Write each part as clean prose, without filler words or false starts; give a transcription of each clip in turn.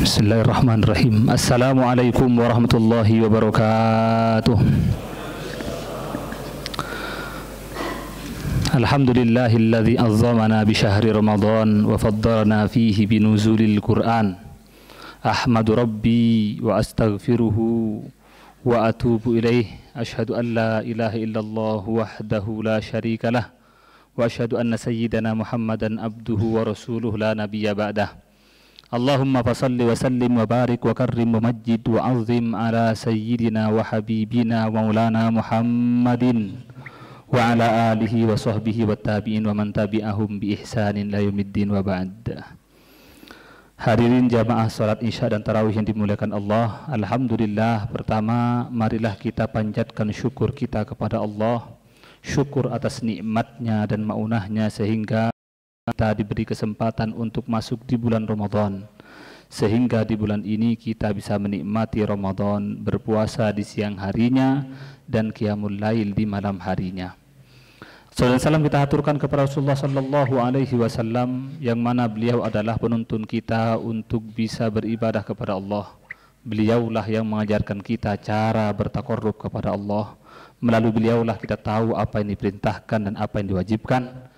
Bismillahirrahmanirrahim. Assalamualaikum warahmatullahi wabarakatuh. Alhamdulillahilladzi azzamana bi syahri Ramadan wa faddalana fihi bi nuzulil Qur'an. Ahmadu rabbi wa astaghfiruhu wa atubu ilaih. Asyhadu an la ilaha illallah wahdahu la syarika lah wa asyhadu anna sayyidana Muhammadan abduhu wa rasuluh la nabiyya ba'dah. Allahumma fasalli wa sallim wa barik wa karrim wa majid wa azim ala sayyidina wa habibina wa maulana Muhammadin wa ala alihi wa sahbihi wa tabi'in wa man tabi'ahum bi ihsanin la yaumiddin wa ba'd. Hadirin jamaah salat isya dan tarawih yang dimuliakan Allah, alhamdulillah, pertama marilah kita panjatkan syukur kita kepada Allah, syukur atas nikmatnya dan maunahnya sehingga kita diberi kesempatan untuk masuk di bulan Ramadan, sehingga di bulan ini kita bisa menikmati Ramadan, berpuasa di siang harinya dan qiyamul lail di malam harinya. Salam salam kita aturkan kepada Rasulullah sallallahu alaihi wasallam, yang mana beliau adalah penuntun kita untuk bisa beribadah kepada Allah. Beliaulah yang mengajarkan kita cara bertakarrub kepada Allah. Melalui beliaulah kita tahu apa yang diperintahkan dan apa yang diwajibkan.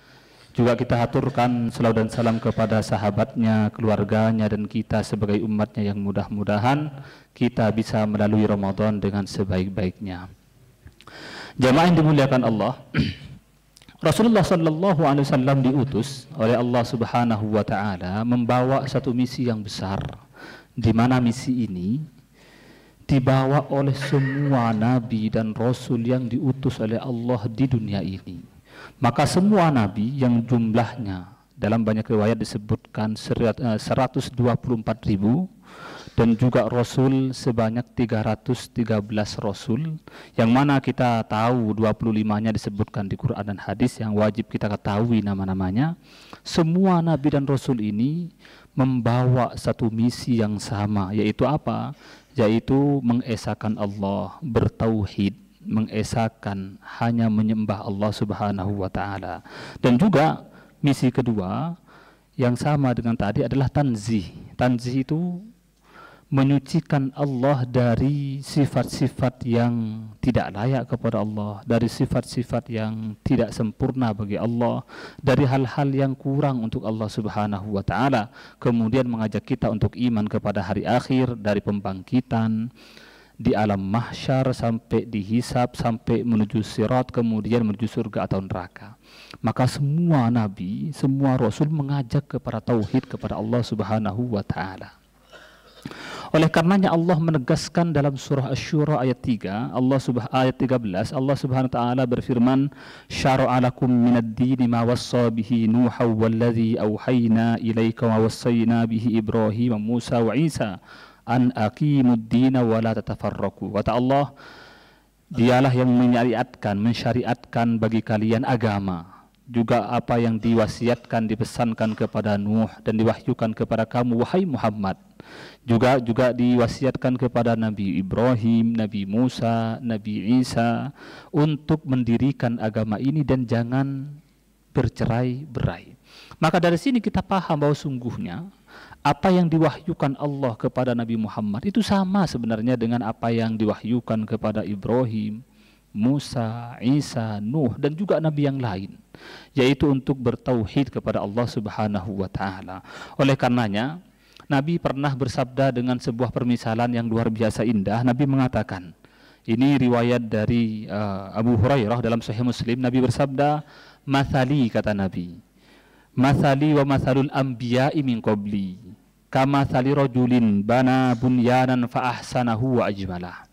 Juga kita aturkan salawat dan salam kepada sahabatnya, keluarganya, dan kita sebagai umatnya, yang mudah-mudahan kita bisa melalui Ramadan dengan sebaik-baiknya. Jamaah yang dimuliakan Allah, Rasulullah sallallahu alaihi wasallam diutus oleh Allah Subhanahu wa taala membawa satu misi yang besar, di mana misi ini dibawa oleh semua nabi dan rasul yang diutus oleh Allah di dunia ini. Maka semua nabi yang jumlahnya dalam banyak riwayat disebutkan 124.000 dan juga rasul sebanyak 313 rasul, yang mana kita tahu 25-nya disebutkan di Quran dan hadis yang wajib kita ketahui nama-namanya. Semua nabi dan rasul ini membawa satu misi yang sama, yaitu apa? Yaitu mengesahkan Allah, bertauhid, mengesahkan, hanya menyembah Allah Subhanahu wa taala. Dan juga misi kedua yang sama dengan tadi adalah tanzih. Tanzih itu menyucikan Allah dari sifat-sifat yang tidak layak kepada Allah, dari sifat-sifat yang tidak sempurna bagi Allah, dari hal-hal yang kurang untuk Allah Subhanahu wa taala. Kemudian mengajak kita untuk iman kepada hari akhir, dari pembangkitan di alam mahsyar sampai dihisab, sampai menuju sirat, kemudian menuju surga atau neraka. Maka semua nabi, semua rasul mengajak kepada tauhid kepada Allah Subhanahu wa taala. Oleh karenanya Allah menegaskan dalam surah Asy-Syura ayat 3, ayat 13, Allah Subhanahu wa taala berfirman, "Syara'a lakum minad dini ma wassa bihi Nuha wallazi auhayna ilaika wa wassayna bihi Ibrahim wa Musa wa Isa an aqimuddina wa la tatafarraqu." Kata Allah, dialah yang mensyariatkan bagi kalian agama, juga apa yang diwasiatkan, dipesankan kepada Nuh dan diwahyukan kepada kamu wahai Muhammad, juga diwasiatkan kepada Nabi Ibrahim, Nabi Musa, Nabi Isa, untuk mendirikan agama ini dan jangan bercerai-berai. Maka dari sini kita paham bahwa sungguhnya apa yang diwahyukan Allah kepada Nabi Muhammad itu sama sebenarnya dengan apa yang diwahyukan kepada Ibrahim, Musa, Isa, Nuh, dan juga Nabi yang lain, yaitu untuk bertauhid kepada Allah Subhanahu wa taala. Oleh karenanya Nabi pernah bersabda dengan sebuah permisalan yang luar biasa indah. Nabi mengatakan, ini riwayat dari Abu Hurairah dalam Sahih Muslim, Nabi bersabda, "Mathali," kata Nabi, "mathali wa mathalul anbiya'i min qabli kama thali rajulin bana bunyanan fa ahsanahu wa ajmalah."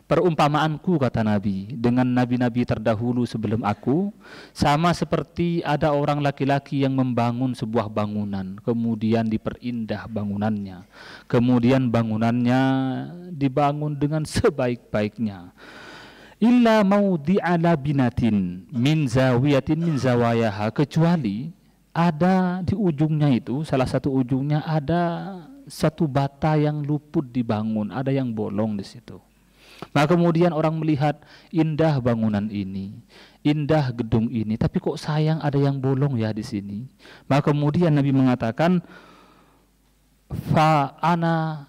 Perumpamaanku, kata Nabi, dengan nabi-nabi terdahulu sebelum aku sama seperti ada orang laki-laki yang membangun sebuah bangunan, kemudian diperindah bangunannya, kemudian bangunannya dibangun dengan sebaik-baiknya. Illa maudhi'a labinatin min zawiyatin min zawayaha, kecuali ada di ujungnya itu, salah satu ujungnya ada satu bata yang luput dibangun, ada yang bolong di situ. Maka kemudian orang melihat indah bangunan ini, indah gedung ini, tapi kok sayang ada yang bolong ya di sini. Maka kemudian Nabi mengatakan, fa ana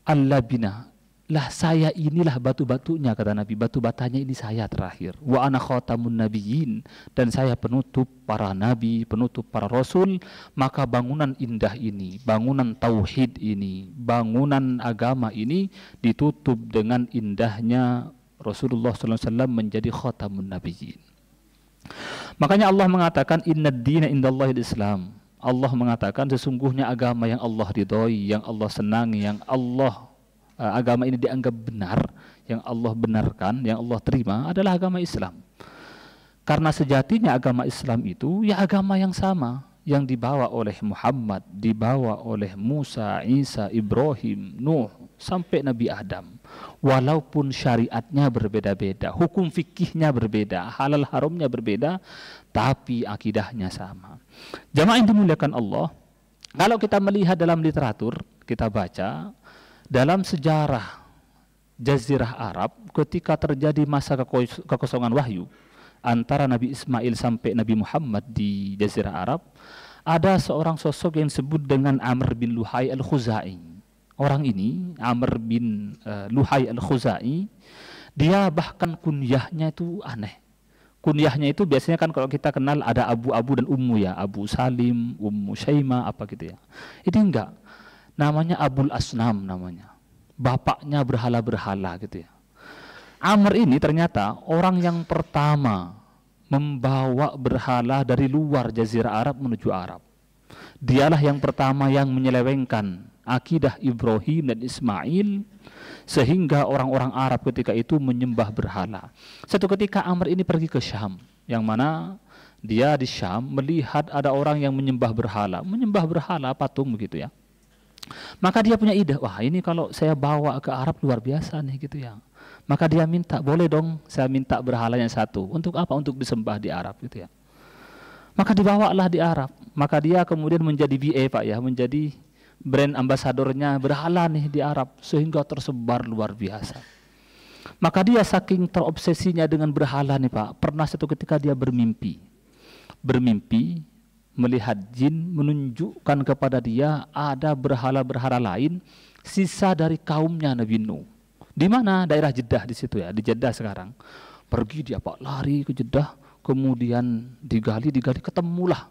al-labina, lah saya inilah batu-batunya, kata Nabi, batu batanya ini saya terakhir. Wa ana khatamun nabiyyin, dan saya penutup para nabi, penutup para rasul. Maka bangunan indah ini, bangunan tauhid ini, bangunan agama ini ditutup dengan indahnya Rasulullah SAW menjadi khatamun nabiyyin. Makanya Allah mengatakan innad dina indallahil Islam. Allah mengatakan sesungguhnya agama yang Allah ridhoi, yang Allah senangi, yang agama ini dianggap benar, yang Allah benarkan, yang Allah terima adalah agama Islam. Karena sejatinya agama Islam itu ya agama yang sama, yang dibawa oleh Muhammad, dibawa oleh Musa, Isa, Ibrahim, Nuh, sampai Nabi Adam. Walaupun syariatnya berbeda-beda, hukum fikihnya berbeda, halal haramnya berbeda, tapi akidahnya sama. Jamaah yang dimuliakan Allah, kalau kita melihat dalam literatur, kita baca dalam sejarah Jazirah Arab ketika terjadi masa kekosongan wahyu antara Nabi Ismail sampai Nabi Muhammad di Jazirah Arab, ada seorang sosok yang disebut dengan Amr bin Luhai al-Khuzai. Orang ini, Amr bin Luhai al-Khuzai, dia bahkan kunyahnya itu aneh. Kunyahnya itu biasanya kan kalau kita kenal ada Abu dan Ummu ya, Abu Salim, Ummu Syaimah, apa gitu ya. Ini enggak, namanya Abul Asnam namanya. Bapaknya berhala-berhala gitu ya. Amr ini ternyata orang yang pertama membawa berhala dari luar Jazirah Arab menuju Arab. Dialah yang pertama yang menyelewengkan akidah Ibrahim dan Ismail, sehingga orang-orang Arab ketika itu menyembah berhala. Satu ketika Amr ini pergi ke Syam, yang mana dia di Syam melihat ada orang yang menyembah berhala patung begitu ya. Maka dia punya ide, wah ini kalau saya bawa ke Arab luar biasa nih gitu ya. Maka dia minta, boleh dong saya minta berhalanya satu. Untuk apa? Untuk disembah di Arab gitu ya. Maka dibawalah di Arab. Maka dia kemudian menjadi BA Pak ya, menjadi brand ambasadornya berhala nih di Arab, sehingga tersebar luar biasa. Maka dia saking terobsesinya dengan berhala nih Pak, pernah satu ketika dia bermimpi melihat jin menunjukkan kepada dia ada berhala-berhala lain sisa dari kaumnya Nabi Nuh. Di mana? Daerah Jeddah di situ ya, di Jeddah sekarang. Pergi dia Pak, lari ke Jeddah, kemudian digali, ketemulah.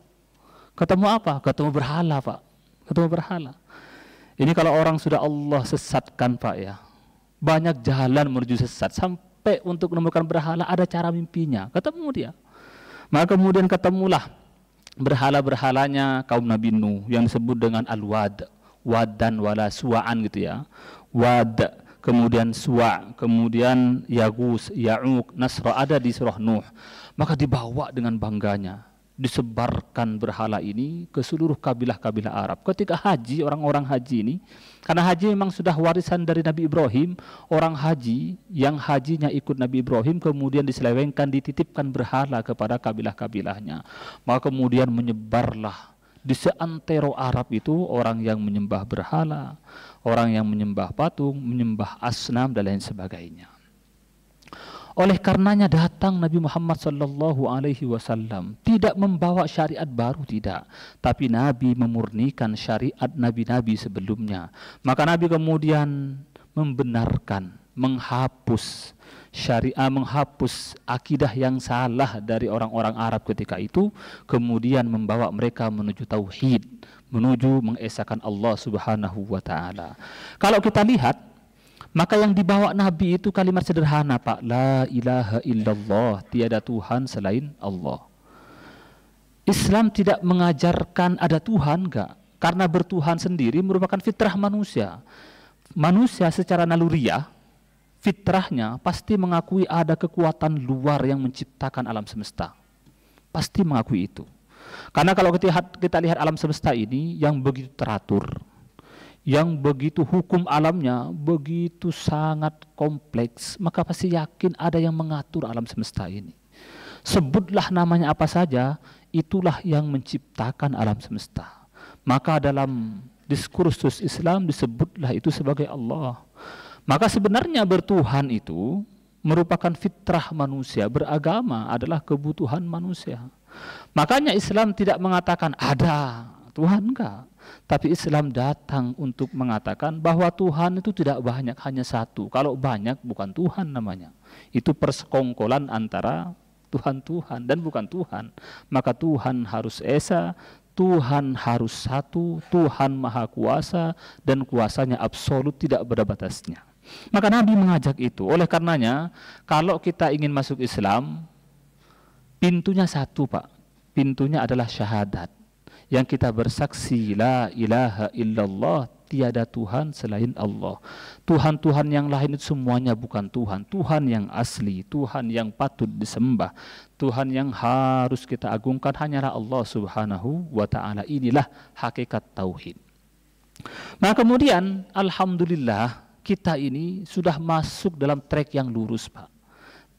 Ketemu apa? Ketemu berhala Pak. Ketemu berhala. Ini kalau orang sudah Allah sesatkan Pak ya, banyak jalan menuju sesat, sampai untuk menemukan berhala ada cara mimpinya. Ketemu dia. Maka kemudian ketemulah berhala-berhalanya kaum Nabi Nuh yang disebut dengan Al-Wad, Wadan wala Suwa'an gitu ya. Wad, kemudian Suwa', kemudian Yagus, Ya'uq, Nasra, ada di surah Nuh. Maka dibawa dengan bangganya, disebarkan berhala ini ke seluruh kabilah-kabilah Arab. Ketika haji, orang-orang haji ini, karena haji memang sudah warisan dari Nabi Ibrahim, orang haji yang hajinya ikut Nabi Ibrahim kemudian diselewengkan, dititipkan berhala kepada kabilah-kabilahnya. Maka kemudian menyebarlah di seantero Arab itu orang yang menyembah berhala, orang yang menyembah patung, menyembah asnam dan lain sebagainya. Oleh karenanya datang Nabi Muhammad SAW tidak membawa syariat baru, tidak, tapi Nabi memurnikan syariat nabi-nabi sebelumnya. Maka Nabi kemudian membenarkan, menghapus syariat, menghapus akidah yang salah dari orang-orang Arab ketika itu, kemudian membawa mereka menuju tauhid, menuju mengesahkan Allah Subhanahu wa taala. Kalau kita lihat, maka yang dibawa Nabi itu kalimat sederhana Pak, la ilaha illallah, tiada Tuhan selain Allah. Islam tidak mengajarkan ada Tuhan, enggak, karena bertuhan sendiri merupakan fitrah manusia. Manusia secara naluriah, fitrahnya pasti mengakui ada kekuatan luar yang menciptakan alam semesta. Pasti mengakui itu. Karena kalau kita lihat alam semesta ini yang begitu teratur, yang begitu hukum alamnya begitu sangat kompleks, maka pasti yakin ada yang mengatur alam semesta ini. Sebutlah namanya apa saja, itulah yang menciptakan alam semesta. Maka dalam diskursus Islam disebutlah itu sebagai Allah. Maka sebenarnya bertuhan itu merupakan fitrah manusia, beragama adalah kebutuhan manusia. Makanya Islam tidak mengatakan ada Tuhan, enggak. Tapi Islam datang untuk mengatakan bahwa Tuhan itu tidak banyak, hanya satu. Kalau banyak bukan Tuhan namanya. Itu persekongkolan antara Tuhan-Tuhan dan bukan Tuhan. Maka Tuhan harus esa, Tuhan harus satu, Tuhan maha kuasa, dan kuasanya absolut, tidak ada batasnya. Maka Nabi mengajak itu. Oleh karenanya, kalau kita ingin masuk Islam, pintunya satu, Pak. Pintunya adalah syahadat. Yang kita bersaksi, la ilaha illallah, tiada Tuhan selain Allah. Tuhan-Tuhan yang lain itu semuanya bukan Tuhan. Tuhan yang asli, Tuhan yang patut disembah, Tuhan yang harus kita agungkan hanyalah Allah subhanahu wa ta'ala. Inilah hakikat tauhid. Nah kemudian alhamdulillah kita ini sudah masuk dalam trek yang lurus, Pak.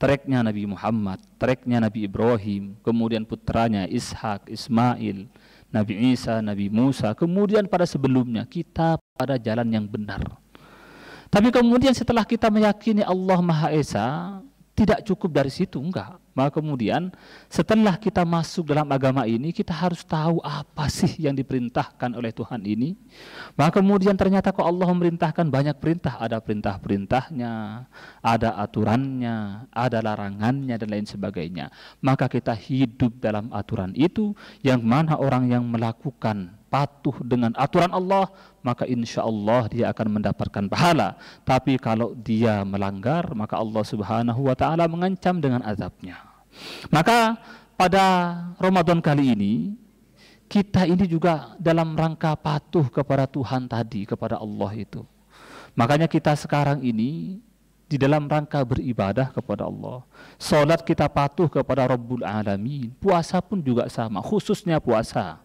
Treknya Nabi Muhammad, treknya Nabi Ibrahim, kemudian putranya Ishak, Ismail, Nabi Isa, Nabi Musa, kemudian pada sebelumnya kita pada jalan yang benar. Tapi kemudian setelah kita meyakini Allah Maha Esa, tidak cukup dari situ, enggak. Maka kemudian setelah kita masuk dalam agama ini, kita harus tahu apa sih yang diperintahkan oleh Tuhan ini. Maka kemudian ternyata kok Allah memerintahkan banyak perintah, ada perintah-perintahnya, ada aturannya, ada larangannya dan lain sebagainya. Maka kita hidup dalam aturan itu, yang mana orang yang melakukan patuh dengan aturan Allah, maka insya Allah dia akan mendapatkan pahala. Tapi kalau dia melanggar, maka Allah subhanahu wa ta'ala mengancam dengan azabnya. Maka pada Ramadan kali ini, kita ini juga dalam rangka patuh kepada Tuhan tadi, kepada Allah itu. Makanya kita sekarang ini di dalam rangka beribadah kepada Allah. Salat kita patuh kepada Rabbul Alamin. Puasa pun juga sama, khususnya puasa.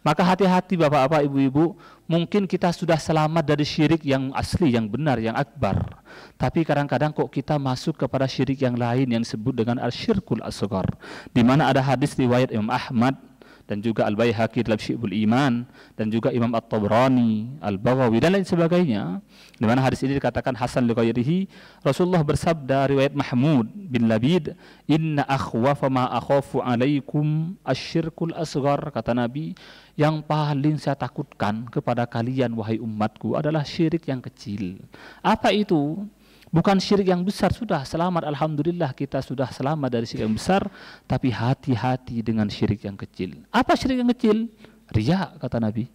Maka hati-hati bapak-bapak, ibu-ibu, mungkin kita sudah selamat dari syirik yang asli, yang benar, yang akbar. Tapi kadang-kadang kok kita masuk kepada syirik yang lain yang disebut dengan al-syirkul asghar. Di mana ada hadis riwayat Imam Ahmad dan juga Al-Baihaqi dalam Syi'bul Iman, dan juga Imam At-Tabrani, Al-Baghawi dan lain sebagainya. Di mana hadis ini dikatakan hasan li ghairihi. Rasulullah bersabda, riwayat Mahmud bin Labid, "Inna akhwafa ma akhafu alaikum asyirkul asghar." Kata Nabi, yang paling saya takutkan kepada kalian wahai umatku adalah syirik yang kecil. Apa itu? Bukan syirik yang besar, sudah selamat, alhamdulillah kita sudah selamat dari syirik yang besar. Tapi hati-hati dengan syirik yang kecil. Apa syirik yang kecil? Riya, kata Nabi.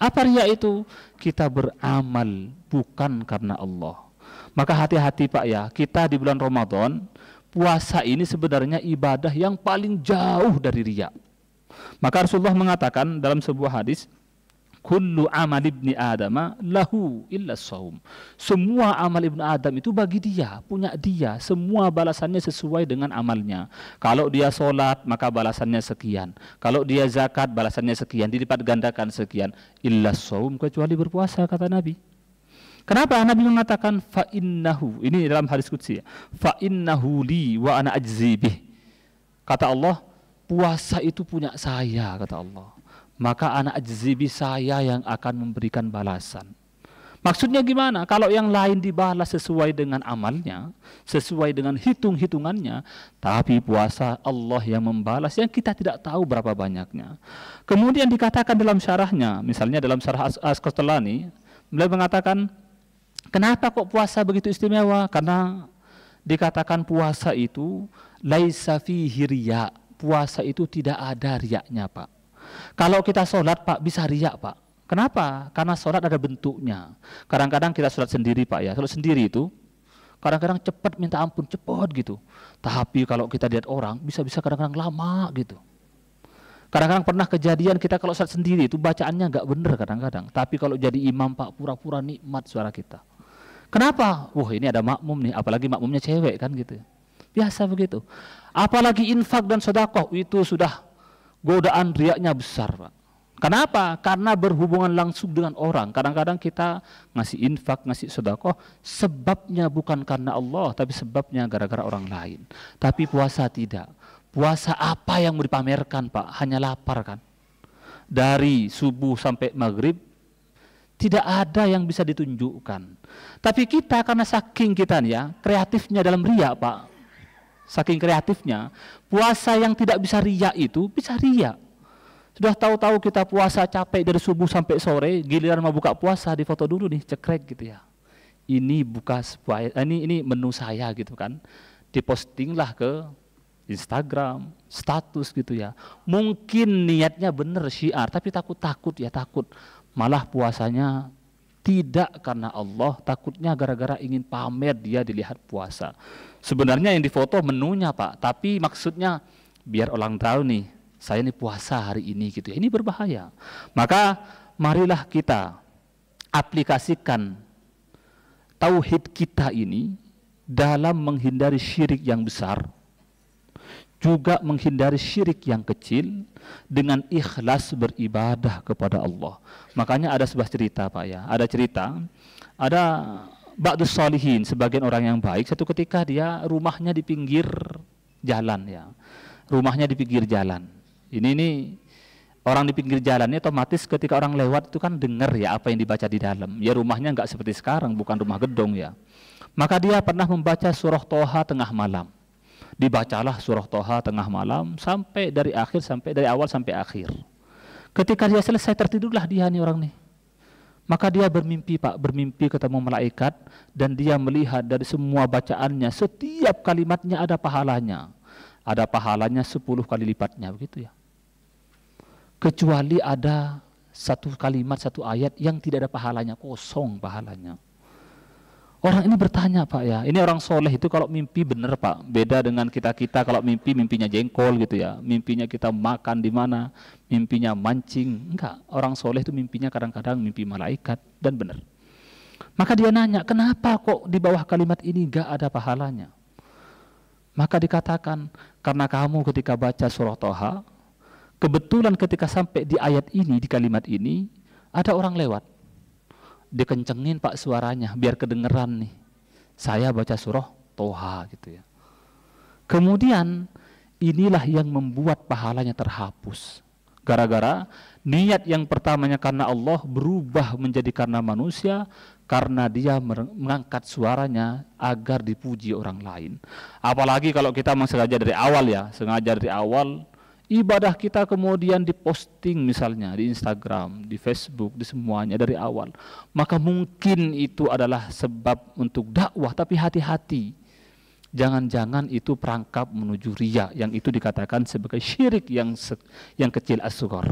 Apa riya itu? Kita beramal bukan karena Allah. Maka hati-hati Pak ya, kita di bulan Ramadan, puasa ini sebenarnya ibadah yang paling jauh dari riya. Maka Rasulullah mengatakan dalam sebuah hadis, kullu amal ibni adama lahu illa shaum. Semua amal ibnu Adam itu bagi dia, punya dia. Semua balasannya sesuai dengan amalnya. Kalau dia sholat, maka balasannya sekian. Kalau dia zakat, balasannya sekian, dilipat gandakan sekian. Illa shaum, kecuali berpuasa, kata Nabi. Kenapa Nabi mengatakan fa innahu? Ini dalam hadis qudsi. Fa innahu li wa ana ajzi bih. Kata Allah, puasa itu punya saya, kata Allah. Maka anak ajzibi, saya yang akan memberikan balasan. Maksudnya gimana? Kalau yang lain dibalas sesuai dengan amalnya, sesuai dengan hitung-hitungannya, tapi puasa Allah yang membalas yang kita tidak tahu berapa banyaknya. Kemudian dikatakan dalam syarahnya, misalnya dalam syarah As-Qastalani, beliau mengatakan, kenapa kok puasa begitu istimewa? Karena dikatakan puasa itu laisa fihi riya. Puasa itu tidak ada riyaknya, Pak. Kalau kita sholat Pak bisa riak Pak. Kenapa? Karena sholat ada bentuknya. Kadang-kadang kita sholat sendiri Pak ya. Sholat sendiri itu kadang-kadang cepat minta ampun, cepat gitu. Tapi kalau kita lihat orang bisa-bisa kadang-kadang lama gitu. Kadang-kadang pernah kejadian kita kalau sholat sendiri itu bacaannya nggak bener kadang-kadang. Tapi kalau jadi imam Pak pura-pura nikmat suara kita. Kenapa? Wah ini ada makmum nih, apalagi makmumnya cewek kan gitu. Biasa begitu. Apalagi infak dan sedekah itu sudah godaan riaknya besar Pak. Kenapa? Karena berhubungan langsung dengan orang. Kadang-kadang kita ngasih infak, ngasih sedekah, sebabnya bukan karena Allah, tapi sebabnya gara-gara orang lain. Tapi puasa tidak. Puasa apa yang mau dipamerkan Pak? Hanya lapar kan. Dari subuh sampai maghrib tidak ada yang bisa ditunjukkan. Tapi kita karena saking kita ya kreatifnya dalam riak Pak. Saking kreatifnya, puasa yang tidak bisa riya itu bisa riya. Sudah tahu-tahu kita puasa capek dari subuh sampai sore, giliran mau buka puasa di foto dulu nih, cekrek gitu ya. Ini buka ini menu saya gitu kan. Dipostinglah ke Instagram, status gitu ya. Mungkin niatnya bener syiar, tapi takut ya takut. Malah puasanya tidak karena Allah, takutnya gara-gara ingin pamer dia dilihat puasa. Sebenarnya yang difoto menunya Pak, tapi maksudnya biar orang tahu nih, saya ini puasa hari ini gitu ya. Ini berbahaya. Maka marilah kita aplikasikan tauhid kita ini dalam menghindari syirik yang besar, juga menghindari syirik yang kecil dengan ikhlas beribadah kepada Allah. Makanya ada sebuah cerita Pak ya, ada cerita, ada ba'dus sholihin, sebagian orang yang baik, satu ketika dia rumahnya di pinggir jalan ya, rumahnya di pinggir jalan. Ini orang di pinggir jalannya otomatis ketika orang lewat itu kan dengar ya apa yang dibaca di dalam. Ya rumahnya nggak seperti sekarang, bukan rumah gedung ya. Maka dia pernah membaca surah Toha tengah malam. Dibacalah surah Toha tengah malam sampai dari awal sampai akhir. Ketika dia selesai tertidurlah dia nih orang nih. Maka dia bermimpi Pak, bermimpi ketemu malaikat dan dia melihat dari semua bacaannya setiap kalimatnya ada pahalanya. Ada pahalanya 10 kali lipatnya begitu ya. Kecuali ada satu kalimat, satu ayat yang tidak ada pahalanya, kosong pahalanya. Orang ini bertanya Pak ya, ini orang soleh itu kalau mimpi bener Pak, beda dengan kita kalau mimpinya jengkol gitu ya, mimpinya kita makan di mana, mimpinya mancing, enggak. Orang soleh itu mimpinya kadang-kadang mimpi malaikat dan benar. Maka dia nanya, kenapa kok di bawah kalimat ini enggak ada pahalanya? Maka dikatakan, karena kamu ketika baca surah Toha, kebetulan ketika sampai di ayat ini, di kalimat ini, ada orang lewat. Dikencengin Pak suaranya biar kedengeran nih. Saya baca surah Toha gitu ya. Kemudian inilah yang membuat pahalanya terhapus. Gara-gara niat yang pertamanya karena Allah berubah menjadi karena manusia, karena dia mengangkat suaranya agar dipuji orang lain. Apalagi kalau kita sengaja dari awal ya, sengaja dari awal ibadah kita kemudian diposting misalnya di Instagram, di Facebook, di semuanya dari awal. Maka mungkin itu adalah sebab untuk dakwah, tapi hati-hati. Jangan-jangan itu perangkap menuju riya, yang itu dikatakan sebagai syirik yang kecil asghar.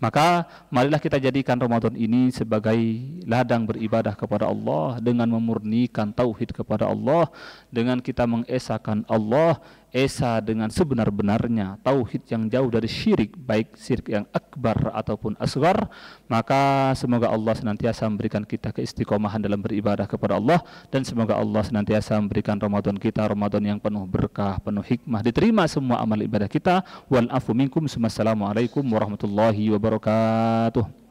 Maka marilah kita jadikan Ramadan ini sebagai ladang beribadah kepada Allah dengan memurnikan tauhid kepada Allah, dengan kita mengesahkan Allah, esa dengan sebenar-benarnya, tauhid yang jauh dari syirik, baik syirik yang akbar ataupun asghar. Maka semoga Allah senantiasa memberikan kita keistiqomahan dalam beribadah kepada Allah, dan semoga Allah senantiasa memberikan Ramadan kita Ramadan yang penuh berkah, penuh hikmah, diterima semua amal ibadah kita. Wal afu minkum. Assalamualaikum warahmatullahi wabarakatuh.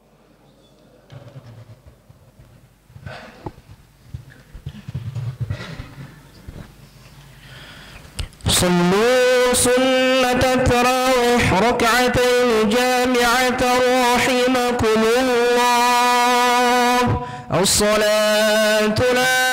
صلوا سنة التراويح ركعتين جامعة رحمكم الله. الصلاة لا